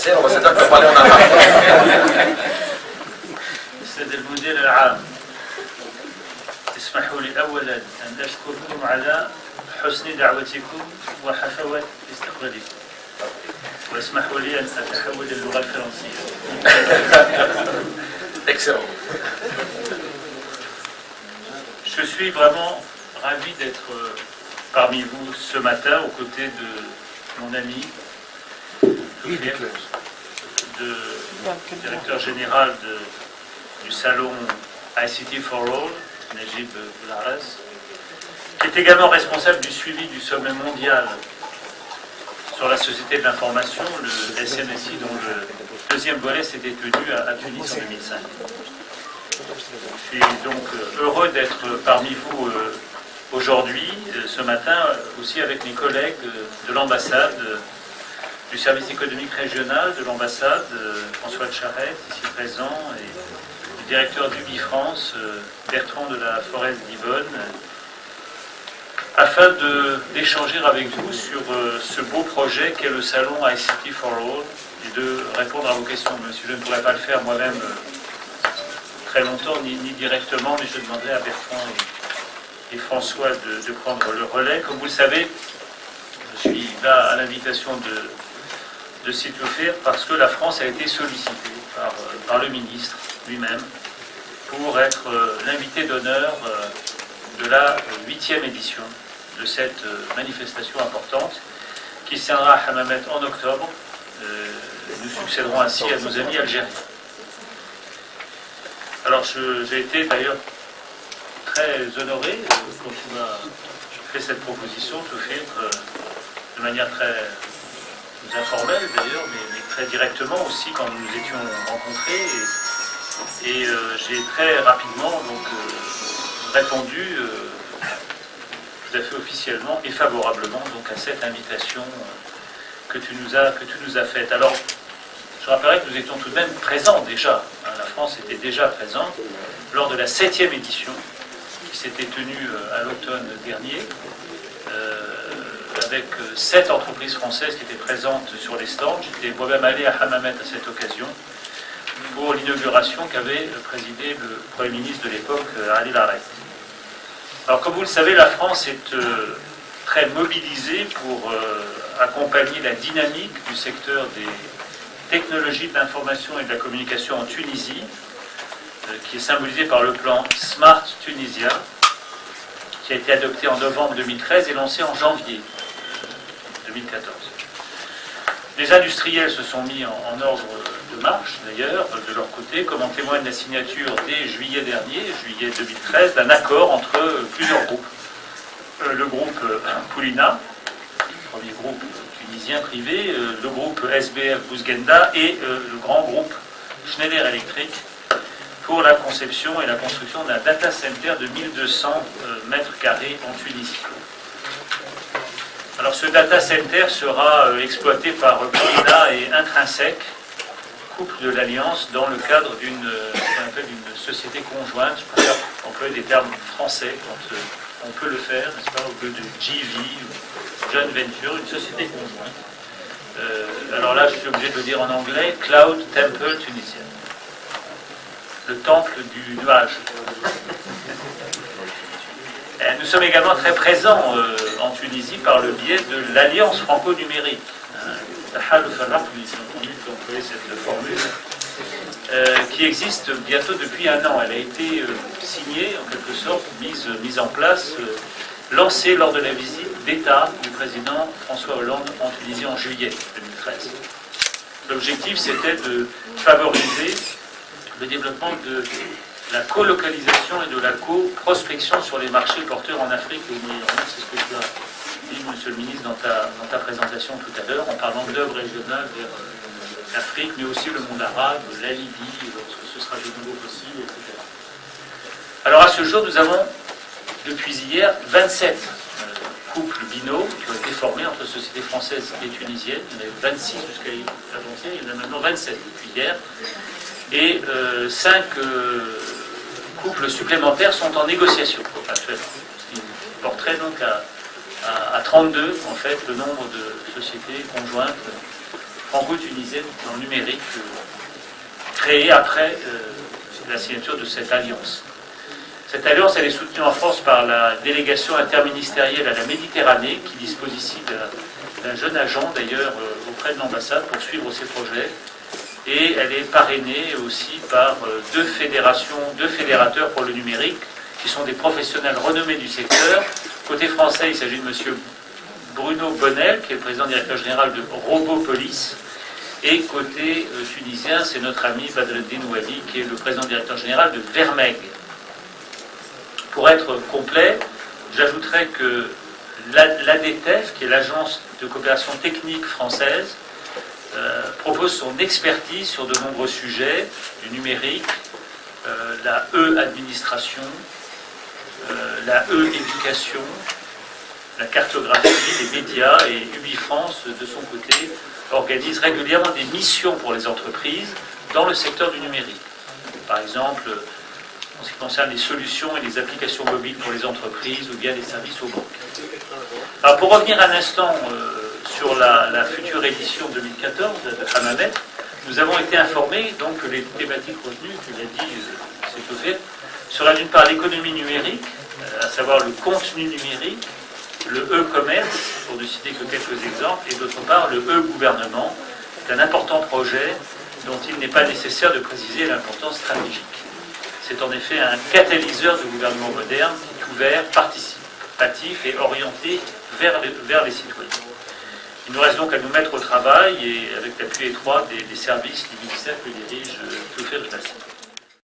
français, on va se dire que tu parler en arabe. السادة المدير العام، اسمحوا لي أولا أن أشكركم على حسن دعوتكم وحفاوة استقبالكم، واسمحوا لي أن أتحول للغة الفرنسية. Excellent. Je suis vraiment ravi d'être parmi vous ce matin aux côtés de mon ami, directeur général du salon ICT for All, Najib Boularès, qui est également responsable du suivi du sommet mondial sur la société de l'information, le SMSI, dont le deuxième volet s'était tenu à Tunis en 2005. Je suis donc heureux d'être parmi vous aujourd'hui, ce matin, aussi avec mes collègues de l'ambassade, du service économique régional de l'ambassade, François de Charette, ici présent, et du directeur d'UbiFrance, Bertrand de la Forest d'Yvonne, afin d'échanger avec vous sur ce beau projet qu'est le salon ICT for All et de répondre à vos questions. Monsieur, je ne pourrais pas le faire moi-même très longtemps, ni directement, mais je demanderai à Bertrand et François de prendre le relais. Comme vous le savez, je suis là à l'invitation de Citofer parce que la France a été sollicitée par le ministre lui-même pour être l'invité d'honneur de la 8e édition de cette manifestation importante qui se tiendra à Hammamet en octobre. Nous succéderons ainsi à nos amis algériens. Alors j'ai été d'ailleurs très honoré quand tu m'as fait cette proposition, Tofir, de manière très informelle d'ailleurs, mais très directement aussi quand nous nous étions rencontrés. Et j'ai très rapidement donc, répondu tout à fait officiellement et favorablement donc, à cette invitation que tu nous as faite. Alors, je rappellerai que nous étions tout de même présents déjà. La France était déjà présente lors de la 7e édition qui s'était tenue à l'automne dernier, avec 7 entreprises françaises qui étaient présentes sur les stands. J'étais moi-même allé à Hammamet à cette occasion pour l'inauguration qu'avait présidé le Premier ministre de l'époque, Ali Laret. Alors, comme vous le savez, la France est très mobilisée pour accompagner la dynamique du secteur des technologies de l'information et de la communication en Tunisie, qui est symbolisé par le plan Smart Tunisia, qui a été adopté en novembre 2013 et lancé en janvier 2014. Les industriels se sont mis en ordre de marche, d'ailleurs, de leur côté, comme en témoigne la signature dès juillet dernier, juillet 2013, d'un accord entre plusieurs groupes. Le groupe Poulina, premier groupe tunisien privé, le groupe SBF Bousgenda et le grand groupe Schneider Electric pour la conception et la construction d'un data center de 1200 mètres carrés en Tunisie. Alors ce data center sera exploité par Poulina et Intrinsec, couple de l'Alliance, dans le cadre d'une société conjointe, pour employer des termes français quand on peut le faire, n'est-ce pas, au lieu de JV ou Joint Venture, une société conjointe. Alors là, je suis obligé de le dire en anglais, Cloud Temple Tunisien. Le temple du nuage. Nous sommes également très présents en Tunisie par le biais de l'Alliance franco-numérique. La Half al-Raq, vous avez entendu employer cette formule, qui existe bientôt depuis un an. Elle a été signée, en quelque sorte, mise en place, lancée lors de la visite d'État du président François Hollande en Tunisie en juillet 2013. L'objectif, c'était de favoriser le développement de la colocalisation et de la co-prospection sur les marchés porteurs en Afrique et au Moyen-Orient. C'est ce que tu as dit, monsieur le ministre, dans ta présentation tout à l'heure, en parlant d'œuvres régionales vers l'Afrique, mais aussi le monde arabe, la Libye, lorsque ce sera de nouveau possible, etc. Alors à ce jour, nous avons, depuis hier, 27 couples binômes qui ont été formés entre sociétés françaises et tunisiennes. Il y en avait 26 jusqu'à avant-hier, il y en a maintenant 27 depuis hier. Et 5 couples supplémentaires sont en négociation actuellement. Ce qui porterait donc à 32 en fait le nombre de sociétés conjointes franco-tunisienne dans le numérique créée après la signature de cette alliance. Cette alliance, elle est soutenue en France par la délégation interministérielle à la Méditerranée, qui dispose ici d'un jeune agent, d'ailleurs, auprès de l'ambassade pour suivre ces projets. Et elle est parrainée aussi par deux fédérateurs pour le numérique, qui sont des professionnels renommés du secteur. Côté français, il s'agit de M. Bruno Bonnel, qui est le président directeur général de Robopolis. Et côté tunisien, c'est notre ami Badreddine Ouali, qui est le président directeur général de Vermeg. Pour être complet, j'ajouterai que l'ADTEF, qui est l'agence de coopération technique française, propose son expertise sur de nombreux sujets, du numérique, la E-administration, la E-éducation, la cartographie, les médias, et UbiFrance, de son côté, organise régulièrement des missions pour les entreprises dans le secteur du numérique. Par exemple, en ce qui concerne les solutions et les applications mobiles pour les entreprises ou bien les services aux banques. Alors pour revenir un instant sur la future édition 2014 de Hammamet, nous avons été informés donc, que les thématiques retenues, tu l'as dit, c'est tout fait, sera d'une part l'économie numérique, à savoir le contenu numérique, le e-commerce, pour ne citer que quelques exemples, et d'autre part le e-gouvernement, d'un important projet dont il n'est pas nécessaire de préciser l'importance stratégique. C'est en effet un catalyseur de gouvernement moderne qui est ouvert, participatif et orienté vers les citoyens. Il nous reste donc à nous mettre au travail et avec l'appui étroit des services du ministère que dirige Toufir Jnassi.